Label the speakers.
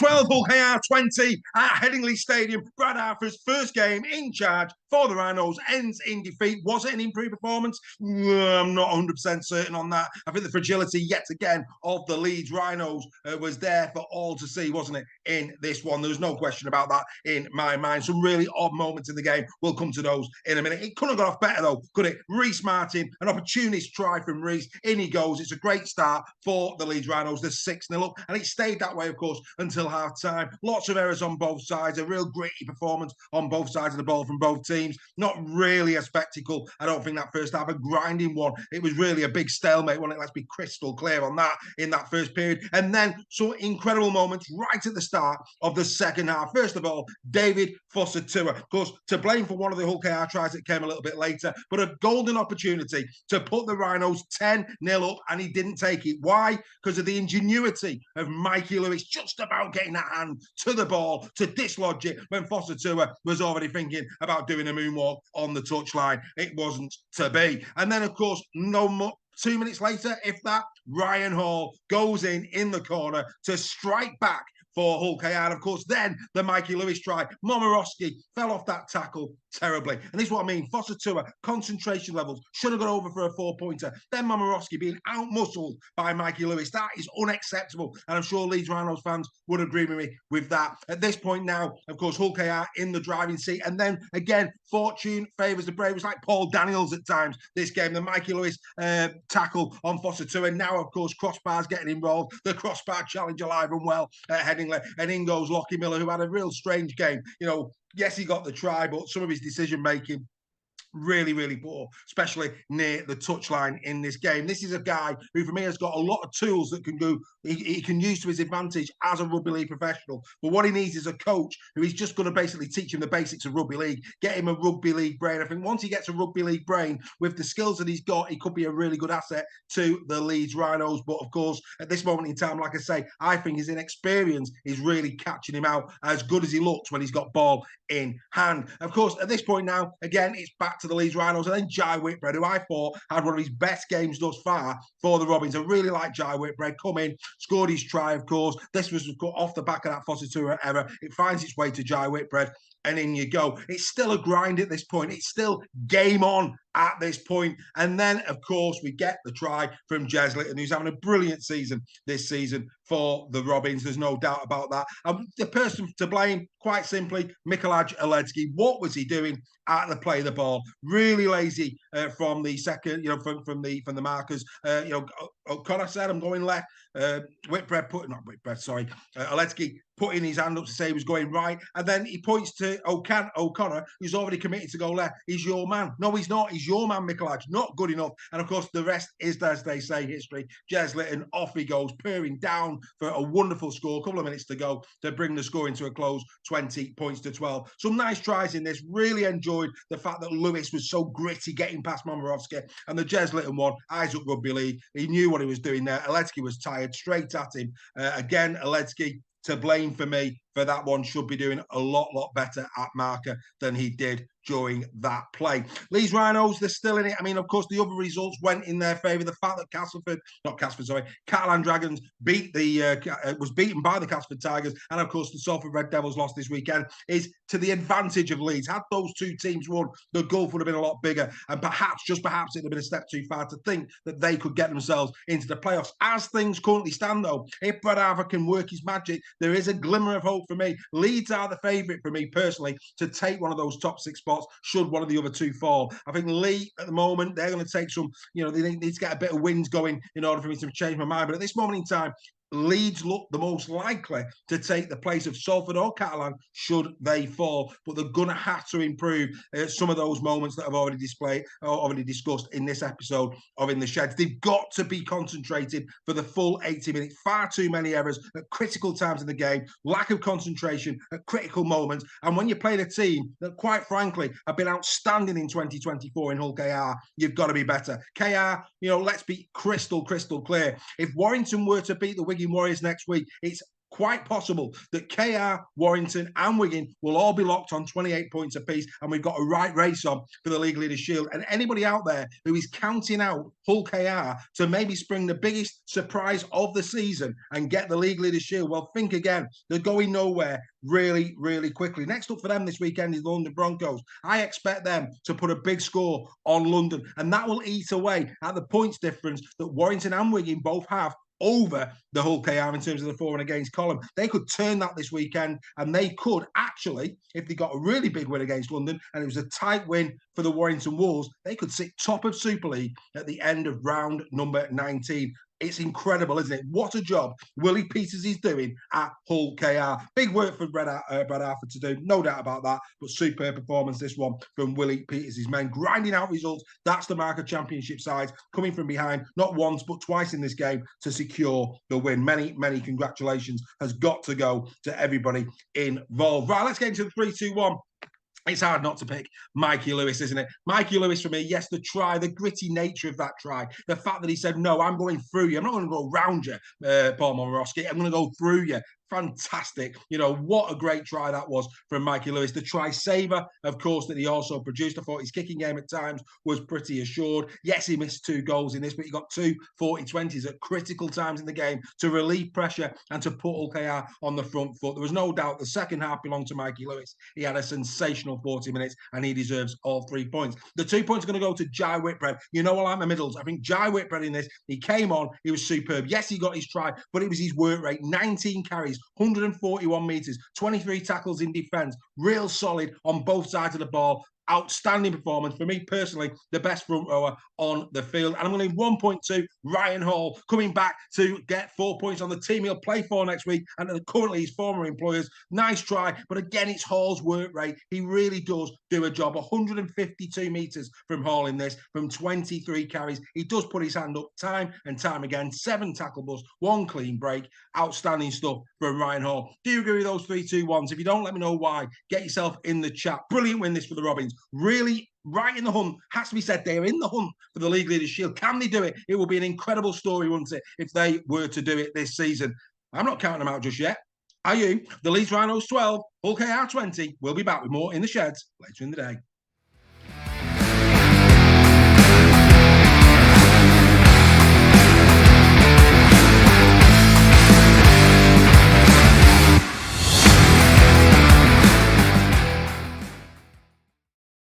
Speaker 1: Rhinos 12, Hull KR 20 at Headingley Stadium. Brad Arthur's first game in charge for the Rhinos ends in defeat. Was it an improved performance? I'm not 100% certain on that. I think the fragility, yet again, of the Leeds Rhinos was there for all to see, wasn't it, in this one? There was no question about that in my mind. Some really odd moments in the game. We'll come to those in a minute. It couldn't have got off better, though, could it? Reece Martin, an opportunist try from Reece. In he goes. It's a great start for the Leeds Rhinos. They're 6-0 up, and it stayed that way, of course, until half-time. Lots of errors on both sides. A real gritty performance on both sides of the ball from both teams. Not really a spectacle. I don't think that first half, a grinding one. It was really a big stalemate, wasn't it? Let's be crystal clear on that in that first period. And then some incredible moments right at the start of the second half. First of all, David Foster-Tua, of course, to blame for one of the Hull KR tries that came a little bit later, but a golden opportunity to put the Rhinos 10-0 up, and he didn't take it. Why? Because of the ingenuity of Mikey Lewis just about getting that hand to the ball to dislodge it when Foster-Tua was already thinking about doing a moonwalk on the touchline. It wasn't to be. And then, of course, no more. 2 minutes later, if that, Ryan Hall goes in the corner to strike back for Hull KR. And of course, then the Mikey Lewis try. Momorowski fell off that tackle terribly. And this is what I mean. Foster-Tua, concentration levels, should have got over for a four-pointer. Then Momorowski being out-muscled by Mikey Lewis. That is unacceptable. And I'm sure Leeds Rhinos fans would agree with me with that. At this point now, of course, Hull KR in the driving seat. And then, again, fortune favours the brave. It was like Paul Daniels at times, this game. The Mikey Lewis tackle on Foster-Tua. And now, of course, crossbars getting involved. The crossbar challenge alive and well at Headingley. And in goes Lockie Miller, who had a real strange game. You know, yes, he got the try, but some of his decision-making really, really poor, especially near the touchline in this game. This is a guy who, for me, has got a lot of tools that can go, he can use to his advantage as a rugby league professional. But what he needs is a coach who is just going to basically teach him the basics of rugby league, get him a rugby league brain. I think once he gets a rugby league brain with the skills that he's got, he could be a really good asset to the Leeds Rhinos. But of course, at this moment in time, like I say, I think his inexperience is really catching him out, as good as he looks when he's got ball in hand. Of course, at this point now, again, it's back to the Leeds Rhinos, and then Jai Whitbread, who I thought had one of his best games thus far for the Robins. I really like Jai Whitbread. Come in, scored his try, of course. This was off the back of that Foster-Tua error. It finds its way to Jai Whitbread, and in you go. It's still a grind at this point. It's still game on at this point. And then, of course, we get the try from Jez Litton, who's having a brilliant season this season for the Robins. There's no doubt about that. The person to blame, quite simply, Mikolaj Aledski. What was he doing at the play of the ball? Really lazy from the second, from the markers. O'Connor said, I'm going left. Aledski putting his hand up to say he was going right, and then he points to O'Connor, who's already committed to go left. He's your man. No, he's not. He's your man, Mikolaj. Not good enough. And of course, the rest is, as they say, history. Jez Litton, off he goes, purring down for a wonderful score. A couple of minutes to go to bring the score into a close, 20 points to 12. Some nice tries in this. Really enjoyed the fact that Lewis was so gritty getting past Momorowski. And the Jez Litton one, eyes up rugby league. He knew what he was doing there. Aledski was tired, straight at him. Again, Aledski, to blame for me for that one, should be doing a lot better at marker than he did during that play. Leeds Rhinos, they're still in it. I mean, of course, the other results went in their favour. The fact that Catalan Dragons was beaten by the Castleford Tigers, and of course, the Salford Red Devils lost this weekend, is to the advantage of Leeds. Had those two teams won, the gulf would have been a lot bigger, and perhaps, just perhaps, it would have been a step too far to think that they could get themselves into the playoffs. As things currently stand, though, if Brad Arthur can work his magic, there is a glimmer of hope for me. Leeds are the favourite for me personally to take one of those top 6 spots should one of the other two fall. I think Lee at the moment, they're going to take some, they need to get a bit of wins going in order for me to change my mind. But at this moment in time, Leeds look the most likely to take the place of Salford or Catalan should they fall, but they're going to have to improve some of those moments that I've already discussed in this episode of In the Sheds. They've got to be concentrated for the full 80 minutes. Far too many errors at critical times in the game, lack of concentration at critical moments, and when you're playing a team that, quite frankly, have been outstanding in 2024 in Hull KR, you've got to be better. KR, let's be crystal clear. If Warrington were to beat the Wigan Warriors next week, it's quite possible that KR, Warrington and Wigan will all be locked on 28 points apiece, and we've got a right race on for the League Leaders Shield. And anybody out there who is counting out Hull KR to maybe spring the biggest surprise of the season and get the League Leaders Shield, well, think again. They're going nowhere really, really quickly. Next up for them this weekend is the London Broncos. I expect them to put a big score on London, and that will eat away at the points difference that Warrington and Wigan both have over the Hull KR in terms of the for and against column. They could turn that this weekend, and they could actually, if they got a really big win against London and it was a tight win for the Warrington Wolves, they could sit top of Super League at the end of round number 19. It's incredible, isn't it? What a job Willie Peters is doing at Hull KR. Big work for Brad Arthur to do, no doubt about that, but superb performance this one from Willie Peters' men, grinding out results. That's the mark of championship sides, coming from behind, not once, but twice in this game to secure the win. Many, many congratulations has got to go to everybody involved. Right, let's get into the 3-2-1. It's hard not to pick Mikey Lewis, isn't it? Mikey Lewis for me, yes, the try, the gritty nature of that try, the fact that he said, no, I'm going through you. I'm not going to go around you, Paul Momorowski. I'm going to go through you. Fantastic. You know, what a great try that was from Mikey Lewis. The try saver, of course, that he also produced. I thought his kicking game at times was pretty assured. Yes, he missed 2 goals in this, but he got 2 40-20s at critical times in the game to relieve pressure and to put OKR on the front foot. There was no doubt the second half belonged to Mikey Lewis. He had a sensational 40 minutes and he deserves all 3 points. The 2 points are going to go to Jai Whitbread. You know, I like my middles. I think Jai Whitbread in this, he came on, he was superb. Yes, he got his try, but it was his work rate. 19 carries, 141 metres, 23 tackles in defence, real solid on both sides of the ball. Outstanding performance. For me personally, the best front rower on the field. And I'm going to leave 1.2, Ryan Hall, coming back to get 4 points on the team he'll play for next week and currently his former employers. Nice try, but again, it's Hall's work rate. He really does do a job. 152 metres from Hall in this, from 23 carries. He does put his hand up time and time again. 7 tackle busts, 1 clean break. Outstanding stuff from Ryan Hall. Do you agree with those 3-2-1s? If you don't, let me know why. Get yourself in the chat. Brilliant win this for the Robins. Really right in the hunt. Has to be said, they're in the hunt for the League Leaders Shield. Can they do it? It will be an incredible story, wouldn't it, if they were to do it this season. I'm not counting them out just yet. Are you? The Leeds Rhinos 12, Hull KR 20. We'll be back with more in the sheds later in the day.